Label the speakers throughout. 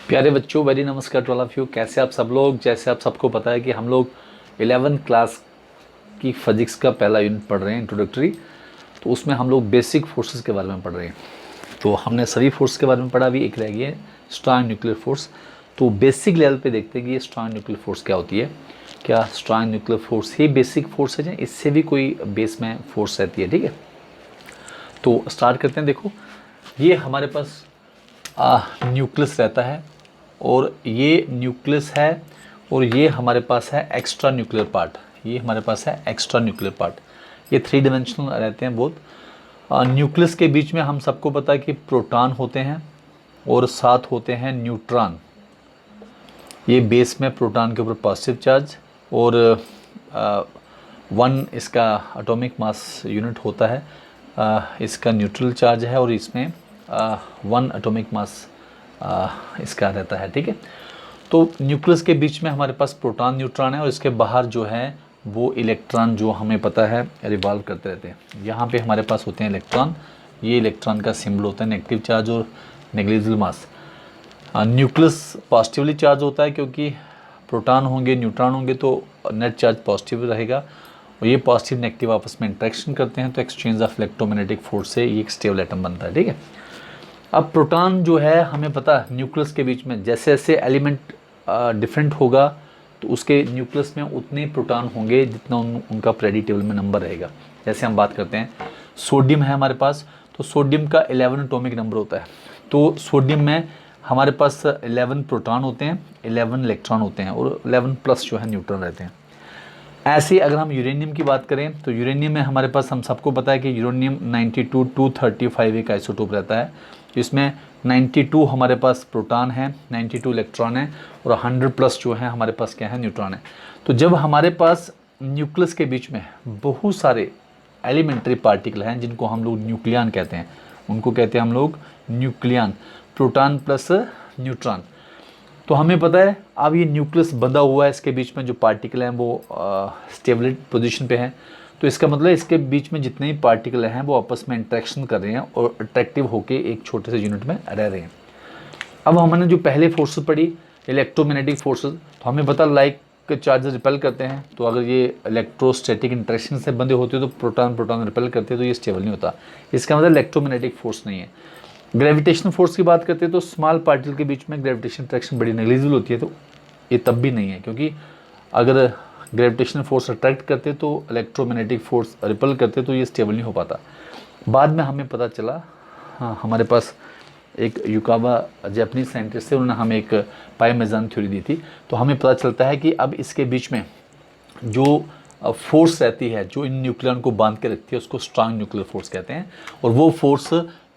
Speaker 1: प्यारे बच्चों, वेरी नमस्कार टू ऑल ऑफ यू। कैसे आप सब लोग? जैसे आप सबको पता है कि हम लोग 11th क्लास की फिजिक्स का पहला यूनिट पढ़ रहे हैं, इंट्रोडक्टरी। तो उसमें हम लोग बेसिक फोर्सेस के बारे में पढ़ रहे हैं। तो हमने सभी फोर्स के बारे में पढ़ा, अभी एक रह गई है स्ट्रॉन्ग न्यूक्लियर फोर्स। तो बेसिक लेवल पे देखते हैं कि ये स्ट्रॉन्ग न्यूक्लियर फोर्स क्या होती है। क्या स्ट्रॉन्ग न्यूक्लियर फोर्स ही बेसिक फोर्स है, इससे भी कोई बेस में फोर्स रहती है? ठीक है, तो स्टार्ट करते हैं। देखो, ये हमारे पास न्यूक्लियस रहता है, और ये न्यूक्लियस है, और ये हमारे पास है एक्स्ट्रा न्यूक्लियर पार्ट। ये हमारे पास है एक्स्ट्रा न्यूक्लियर पार्ट। ये 3 डिमेंशनल रहते हैं बहुत। न्यूक्लियस के बीच में हम सबको पता है कि प्रोटॉन होते हैं और साथ होते हैं न्यूट्रॉन। ये बेस में प्रोटॉन के ऊपर पॉजिटिव चार्ज, और 1 इसका एटॉमिक मास यूनिट होता है, इसका न्यूट्रल चार्ज है, और इसमें 1 एटॉमिक मास इसका रहता है। ठीक है, तो न्यूक्लियस के बीच में हमारे पास प्रोटॉन न्यूट्रॉन है, और इसके बाहर जो है वो इलेक्ट्रॉन, जो हमें पता है रिवॉल्व करते रहते हैं। यहाँ पे हमारे पास होते हैं इलेक्ट्रॉन। ये इलेक्ट्रॉन का सिंबल होता है नेगेटिव चार्ज और negligible mass. Nucleus positively charge होता है, क्योंकि प्रोटॉन होंगे, न्यूट्रॉन होंगे, तो नेट चार्ज पॉजिटिव रहेगा, और ये पॉजिटिव नेगेटिव आपस में इंट्रैक्शन करते हैं, तो एक्सचेंज ऑफ इलेक्ट्रोमैग्नेटिक फोर्स से ये एक स्टेबल एटम बनता है। ठीक है, अब प्रोटॉन जो है हमें पता है न्यूक्लियस के बीच में जैसे जैसे एलिमेंट डिफरेंट होगा, तो उसके न्यूक्लियस में उतने प्रोटॉन होंगे जितना उनका पीरियोडिक टेबल में नंबर रहेगा। जैसे हम बात करते हैं, सोडियम है हमारे पास, तो सोडियम का 11 एटॉमिक नंबर होता है। तो सोडियम में हमारे पास 11 प्रोटॉन होते हैं, 11 इलेक्ट्रॉन होते हैं, और 11 प्लस जो है न्यूट्रॉन रहते हैं। ऐसे ही अगर हम यूरेनियम की बात करें, तो यूरेनियम में हमारे पास, हम सबको पता है कि यूरेनियम 92 235 एक आइसोटोप रहता है। इसमें 92 हमारे पास प्रोटॉन है, 92 इलेक्ट्रॉन है, और 100 प्लस जो है हमारे पास क्या है, न्यूट्रॉन है। तो जब हमारे पास न्यूक्लियस के बीच में बहुत सारे एलिमेंट्री पार्टिकल हैं, जिनको हम लोग न्यूक्लियन कहते हैं, उनको कहते हैं हम लोग न्यूक्लियन, प्रोटॉन प्लस न्यूट्रॉन। तो हमें पता है अब ये न्यूक्लियस बंधा हुआ है, इसके बीच में जो पार्टिकल हैं वो स्टेबल पोजीशन पे हैं। तो इसका मतलब इसके बीच में जितने भी पार्टिकल हैं वो आपस में इंट्रैक्शन कर रहे हैं और अट्रैक्टिव होके एक छोटे से यूनिट में रह रहे हैं। अब हमने जो पहले फोर्सेस पढ़ी, इलेक्ट्रोमैग्नेटिक फोर्सेस, तो हमें पता लाइक चार्जेस रिपेल करते हैं। तो अगर ये इलेक्ट्रोस्टैटिक इंट्रैक्शन से बंधे होते हैं तो प्रोटॉन प्रोटॉन रिपेल करते हैं, तो ये स्टेबल नहीं होता। इसका मतलब इलेक्ट्रोमैग्नेटिक फोर्स नहीं है। ग्रेविटेशनल फोर्स की बात करते हैं तो स्मॉल पार्टिकल के बीच में ग्रेविटेशन इंट्रैक्शन बड़ी नेग्लिजिबल होती है, तो ये तब भी नहीं है, क्योंकि अगर ग्रेविटेशनल फोर्स अट्रैक्ट करते तो इलेक्ट्रोमैग्नेटिक फोर्स रिपल करते, तो ये स्टेबल नहीं हो पाता। बाद में हमें पता चला, हाँ, हमारे पास एक युकावा जापानीज साइंटिस्ट थे, उन्होंने हमें एक पाई-मेज़ान थ्योरी दी थी। तो हमें पता चलता है कि अब इसके बीच में जो फोर्स रहती है, जो इन न्यूक्लियन को बांध के रखती है, उसको स्ट्रॉन्ग न्यूक्लियर फोर्स कहते हैं। और वो फोर्स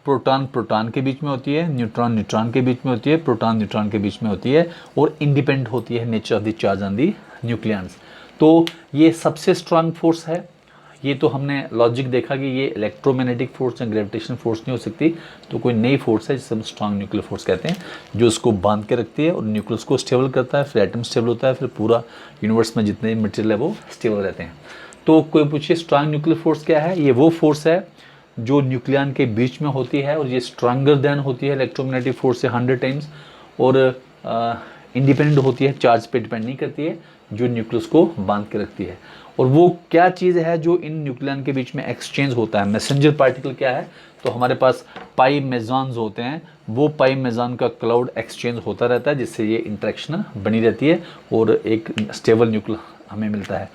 Speaker 1: प्रोटॉन प्रोटॉन के बीच में होती है, न्यूट्रॉन न्यूट्रॉन के बीच में होती है, प्रोटॉन न्यूट्रॉन के बीच में होती है, और इंडिपेंडेंट होती है nature of the charge on the nucleons. तो ये सबसे स्ट्रांग फोर्स है। ये तो हमने लॉजिक देखा कि ये इलेक्ट्रोमैग्नेटिक फोर्स या ग्रेविटेशन फोर्स नहीं हो सकती, तो कोई नई फोर्स है जिसे हम स्ट्रांग न्यूक्लियर फोर्स कहते हैं, जो इसको बांध के रखती है और न्यूक्लियस को स्टेबल करता है, फिर एटम स्टेबल होता है, फिर पूरा यूनिवर्स में जितने मटेरियल है वो स्टेबल रहते हैं। तो कोई पूछिए स्ट्रांग न्यूक्लियर फोर्स क्या है? ये वो फोर्स है जो न्यूक्लियन के बीच में होती है, और ये स्ट्रांगर देन होती है इलेक्ट्रोमैग्नेटिक फोर्स से 100 टाइम्स, और इंडिपेंडेंट होती है, चार्ज पे डिपेंड नहीं करती है, जो न्यूक्लियस को बांध के रखती है। और वो क्या चीज़ है जो इन न्यूक्लियन के बीच में एक्सचेंज होता है? मैसेंजर पार्टिकल क्या है? तो हमारे पास पाई-मेज़ॉन्स होते हैं, वो पाई-मेज़ॉन का क्लाउड एक्सचेंज होता रहता है, जिससे ये इंट्रैक्शन बनी रहती है और एक स्टेबल न्यूक्लियस हमें मिलता है।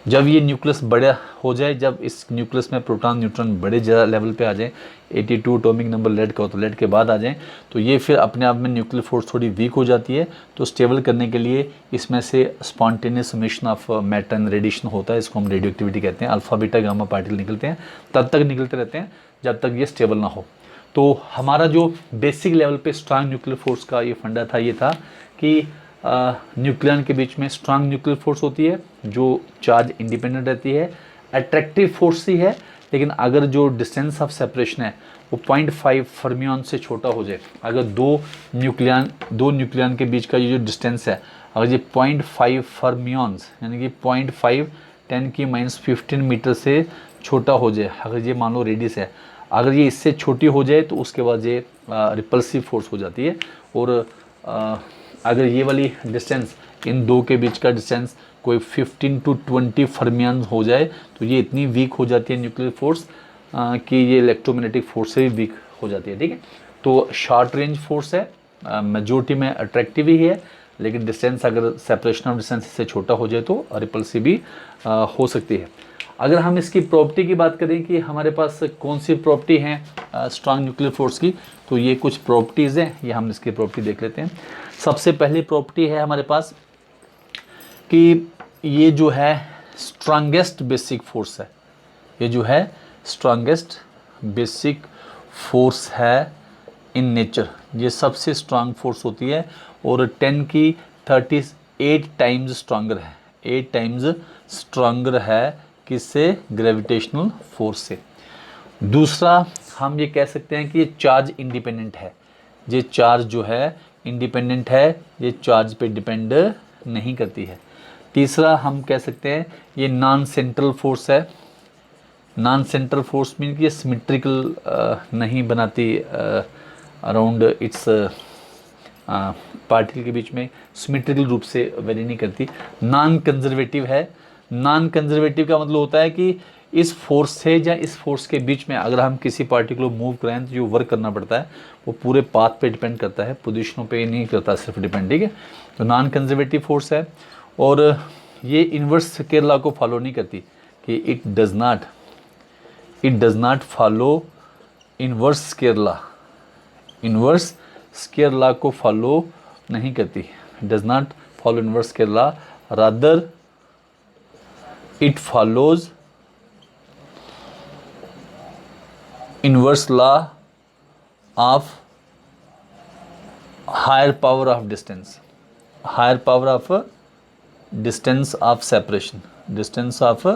Speaker 1: जब ये न्यूक्लियस बड़ा हो जाए, जब इस न्यूक्लियस में प्रोटॉन न्यूट्रॉन बड़े ज़्यादा लेवल पे आ जाए, 82 एटॉमिक नंबर लेड का हो तो लेड के बाद आ जाए, तो ये फिर अपने आप में न्यूक्लियर फोर्स थोड़ी वीक हो जाती है। तो स्टेबल करने के लिए इसमें से spontaneous emission of matter and radiation होता है, इसको हम रेडियो एक्टिविटी कहते हैं। अल्फा बीटा गामा पार्टिकल निकलते हैं, तब तक निकलते रहते हैं जब तक ये स्टेबल ना हो। तो हमारा जो बेसिक लेवल पे स्ट्रांग न्यूक्लियर फोर्स का ये फंडा था, ये था कि न्यूक्लियन के बीच में स्ट्रांग न्यूक्लियर फोर्स होती है, जो चार्ज इंडिपेंडेंट रहती है, अट्रैक्टिव फोर्स ही है, लेकिन अगर जो डिस्टेंस ऑफ सेपरेशन है वो 0.5 फर्मियन से छोटा हो जाए, अगर दो न्यूक्लियन के बीच का ये जो डिस्टेंस है, अगर ये 0.5 फर्मियंस यानी कि 0.5 10⁻15 मीटर से छोटा हो जाए, अगर ये मान लो रेडियस है, अगर ये इससे छोटी हो जाए तो उसके बाद ये रिपल्सिव फोर्स हो जाती है, और अगर ये वाली डिस्टेंस, इन दो के बीच का डिस्टेंस कोई 15 to 20 फर्मियन हो जाए तो ये इतनी वीक हो जाती है न्यूक्लियर फोर्स कि ये इलेक्ट्रोमैग्नेटिक फोर्स से भी वीक हो जाती है, ठीक है। तो शॉर्ट रेंज फोर्स है, मेजोरिटी में अट्रैक्टिव ही है, लेकिन डिस्टेंस अगर सेपरेशन ऑफ डिस्टेंस से छोटा हो जाए तो रिपल्सिव भी हो सकती है। अगर हम इसकी प्रॉपर्टी की बात करें कि हमारे पास कौन सी प्रॉपर्टी है स्ट्रॉन्ग न्यूक्लियर फोर्स की, तो ये कुछ प्रॉपर्टीज़ हैं, ये हम इसकी प्रॉपर्टी देख लेते हैं। सबसे पहली प्रॉपर्टी है हमारे पास कि ये जो है स्ट्रॉन्गेस्ट बेसिक फोर्स है, ये जो है स्ट्रॉन्गेस्ट बेसिक फोर्स है इन नेचर, ये सबसे स्ट्रांग फोर्स होती है और 10 की 38 टाइम्स स्ट्रॉन्गर है, 8 टाइम्स स्ट्रॉन्गर है किससे, ग्रेविटेशनल फोर्स से। दूसरा हम ये कह सकते हैं कि ये चार्ज इंडिपेंडेंट है, ये चार्ज जो है इंडिपेंडेंट है, ये चार्ज पे डिपेंड नहीं करती है। तीसरा हम कह सकते हैं ये नॉन सेंट्रल फोर्स है, नॉन सेंट्रल फोर्स मीन कि ये सिमेट्रिकल नहीं बनाती अराउंड इट्स पार्टिकल के बीच में सिमेट्रिकल रूप से वेरी नहीं करती। नॉन कंजर्वेटिव है, नॉन कंजर्वेटिव का मतलब होता है कि इस फोर्स से या इस फोर्स के बीच में अगर हम किसी पार्टिकल को मूव करें तो जो वर्क करना पड़ता है वो पूरे पाथ पे डिपेंड करता है, पोजीशनों पे नहीं करता सिर्फ डिपेंड, ठीक है। तो नॉन कंजर्वेटिव फोर्स है और ये इन्वर्स स्केयर लॉ को फॉलो नहीं करती कि it does not follow inverse square law, inverse square law को फॉलो नहीं करती, does not follow inverse square law, rather it follows inverse law of higher power of distance, higher power of distance of separation, distance of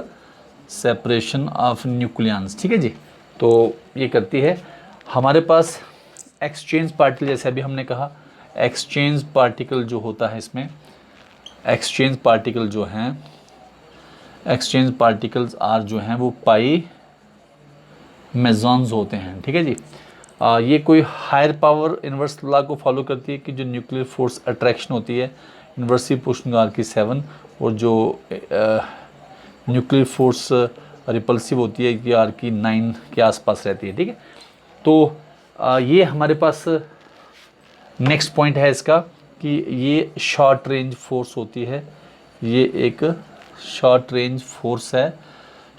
Speaker 1: separation of nucleons, ठीक है जी। तो ये करती है। हमारे पास एक्सचेंज पार्टिकल, जैसे अभी हमने कहा एक्सचेंज पार्टिकल जो होता है, इसमें एक्सचेंज पार्टिकल जो हैं, एक्सचेंज पार्टिकल्स आर जो हैं वो पाई मेजॉन्स होते हैं, ठीक है जी। ये कोई हायर पावर इन्वर्स लॉ को फॉलो करती है कि जो न्यूक्लियर फोर्स अट्रैक्शन होती है इन्वर्सली प्रोपोर्शनल आर की 7 और जो न्यूक्लियर फोर्स रिपल्सिव होती है कि आर की 9 के आसपास रहती है, ठीक है। तो ये हमारे पास नेक्स्ट पॉइंट है इसका कि ये शॉर्ट रेंज फोर्स होती है, ये एक शॉर्ट रेंज फोर्स है।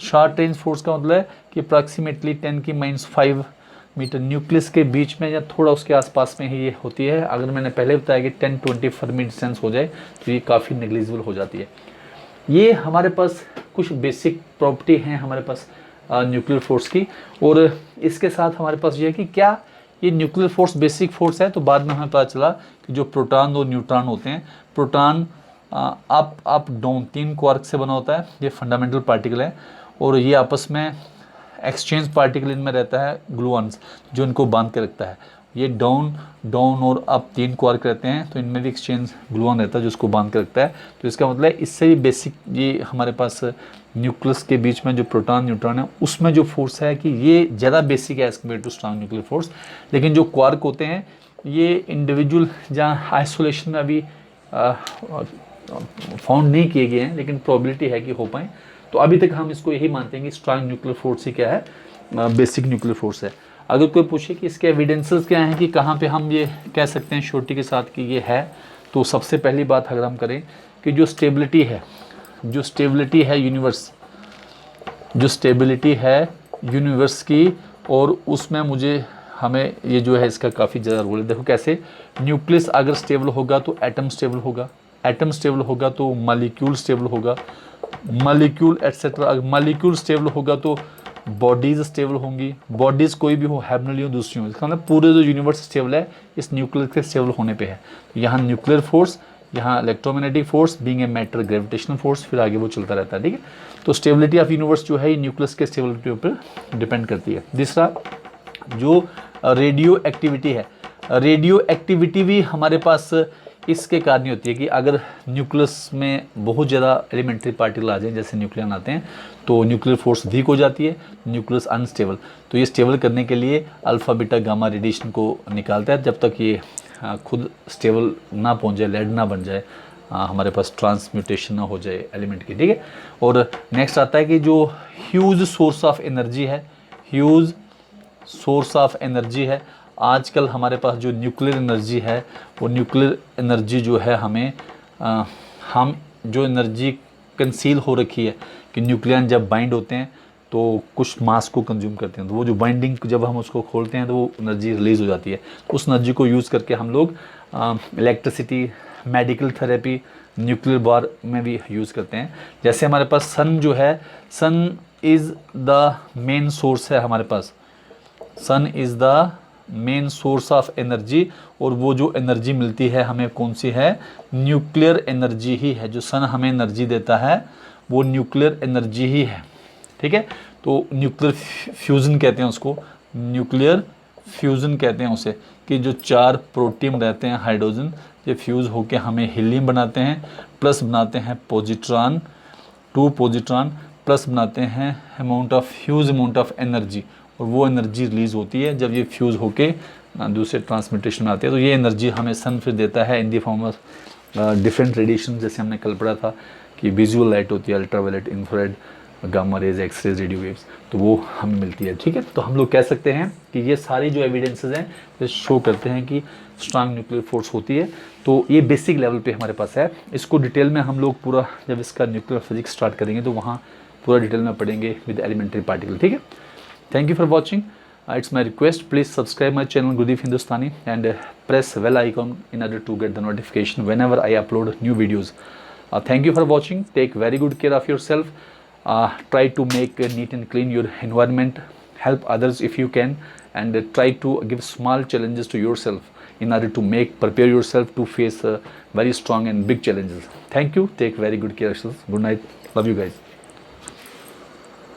Speaker 1: शॉर्ट रेंज फोर्स का मतलब है कि अप्रॉक्सीमेटली 10⁻⁵ मीटर न्यूक्लियस के बीच में या थोड़ा उसके आसपास में ही ये होती है। अगर मैंने पहले बताया कि 10-20 फर्मी डिस्टेंस हो जाए तो ये काफ़ी नेग्लिजिबल हो जाती है। ये हमारे पास कुछ बेसिक प्रॉपर्टी हैं हमारे पास न्यूक्लियर फोर्स की, और इसके साथ हमारे पास ये है कि क्या ये न्यूक्लियर फोर्स बेसिक फोर्स है। तो बाद में हमें पता चला कि जो प्रोटॉन और न्यूट्रॉन होते हैं, प्रोटॉन अप डाउन 3 क्वार्क से बना होता है, ये फंडामेंटल पार्टिकल है, और ये आपस में एक्सचेंज पार्टिकल इनमें रहता है ग्लूऑन्स जो इनको बांध के रखता है। ये डाउन और अप 3 क्वार्क रहते हैं, तो इनमें भी एक्सचेंज ग्लूऑन रहता है जो इसको बांध के रखता है। तो इसका मतलब है इससे भी बेसिक ये हमारे पास न्यूक्लियस के बीच में जो प्रोटॉन न्यूट्रॉन है उसमें जो फोर्स है कि ये ज़्यादा बेसिक है as compared to strong nuclear force. लेकिन जो क्वार्क होते हैं ये इंडिविजुअल जहाँ आइसोलेशन में अभी फाउंड नहीं किए गए हैं, लेकिन प्रोबेबिलिटी है कि हो पाएँ। तो अभी तक हम इसको यही मानते हैं कि स्ट्रॉन्ग न्यूक्लियर फोर्स ही क्या है, बेसिक न्यूक्लियर फोर्स है। अगर कोई पूछे कि इसके एविडेंसेस क्या हैं कि कहाँ पे हम ये कह सकते हैं श्योरिटी के साथ कि ये है, तो सबसे पहली बात अगर हम करें कि जो स्टेबिलिटी है यूनिवर्स, जो स्टेबिलिटी है यूनिवर्स की, और उसमें हमें ये जो है इसका काफ़ी ज़्यादा रोल है। देखो कैसे, न्यूक्लियस अगर स्टेबल होगा तो एटम स्टेबल होगा, एटम स्टेबल होगा तो मॉलिक्यूल स्टेबल होगा, मॉलिक्यूल एटसेट्रा। अगर मॉलिक्यूल स्टेबल होगा तो बॉडीज़ स्टेबल होंगी, बॉडीज़ कोई भी हो, हेबनली हो, दूसरी हो। इसका मतलब पूरे जो यूनिवर्स स्टेबल है इस न्यूक्लियर के स्टेबल होने पे है। तो यहाँ न्यूक्लियर फोर्स, यहाँ electromagnetic force, being a matter gravitational force, फिर आगे वो चलता रहता है, ठीक है। तो स्टेबिलिटी ऑफ यूनिवर्स जो है न्यूक्लियस के स्टेबिलिटी पर डिपेंड करती है। दूसरा जो रेडियो एक्टिविटी है, रेडियो एक्टिविटी भी हमारे पास इसके कारण ही होती है कि अगर न्यूक्लियस में बहुत ज़्यादा एलिमेंट्री पार्टिकल आ जाए, जैसे न्यूक्लियन आते हैं, तो न्यूक्लियर फोर्स वीक हो जाती है, न्यूक्लियस अनस्टेबल। तो ये स्टेबल करने के लिए अल्फ़ा बीटा गामा रेडिएशन को निकालता है जब तक ये खुद स्टेबल ना पहुंच जाए, लेड ना बन जाए, हमारे पास ट्रांसम्यूटेशन ना हो जाए एलिमेंट की, ठीक है। और नेक्स्ट आता है कि जो ह्यूज सोर्स ऑफ एनर्जी है, ह्यूज सोर्स ऑफ एनर्जी है, आजकल हमारे पास जो न्यूक्लियर एनर्जी है, वो न्यूक्लियर एनर्जी जो है हमें हम जो एनर्जी कंसील हो रखी है कि न्यूक्लियन जब बाइंड होते हैं तो कुछ मास को कंज्यूम करते हैं, तो वो जो बाइंडिंग जब हम उसको खोलते हैं तो वो एनर्जी रिलीज़ हो जाती है। तो उस एनर्जी को यूज़ करके हम लोग electricity, medical therapy, nuclear war में भी यूज़ करते हैं। जैसे हमारे पास सन जो है, sun is the main source है हमारे पास, sun is the main source of energy, और वो जो एनर्जी मिलती है हमें कौन सी है, न्यूक्लियर एनर्जी ही है। जो सन हमें एनर्जी देता है वो न्यूक्लियर एनर्जी ही है, ठीक है। तो न्यूक्लियर फ्यूज़न कहते हैं उसको, न्यूक्लियर फ्यूज़न कहते हैं उसे, कि जो 4 प्रोटीन रहते हैं हाइड्रोजन, ये फ्यूज़ होकर हमें हीलियम बनाते हैं, प्लस बनाते हैं पॉजिट्रॉन, 2 पॉजिट्रॉन, प्लस बनाते हैं amount of huge amount of energy, और वो एनर्जी रिलीज़ होती है जब ये फ्यूज़ होके दूसरे ट्रांसमिटेशन में आते हैं। तो ये एनर्जी हमें सन फिर देता है in the form of different radiation. जैसे हमने कल पढ़ा था कि विजुअल लाइट होती है, ultraviolet, infrared, gamma rays, X rays, radio waves, तो वो हमें मिलती है, ठीक है। तो हम लोग कह सकते हैं कि ये सारी जो एविडेंसेस हैं ये शो करते हैं कि स्ट्रांग न्यूक्लियर फोर्स होती है। तो ये बेसिक लेवल पे हमारे पास है। इसको डिटेल में हम लोग पूरा जब इसका न्यूक्लियर फिजिक्स स्टार्ट करेंगे तो वहाँ पूरा डिटेल में पढ़ेंगे विद एलिमेंट्री पार्टिकल, ठीक है। Thank you for watching. It's my request, please subscribe my channel Gurdeep Hindustani and press bell icon in order to get the notification whenever I upload new videos. Thank you for watching. Take very good care of yourself. Try to make neat and clean your environment. Help others if you can, and try to give small challenges to yourself in order to prepare yourself to face very strong and big challenges. Thank you. Take very good care of yourself. Good night. Love you guys.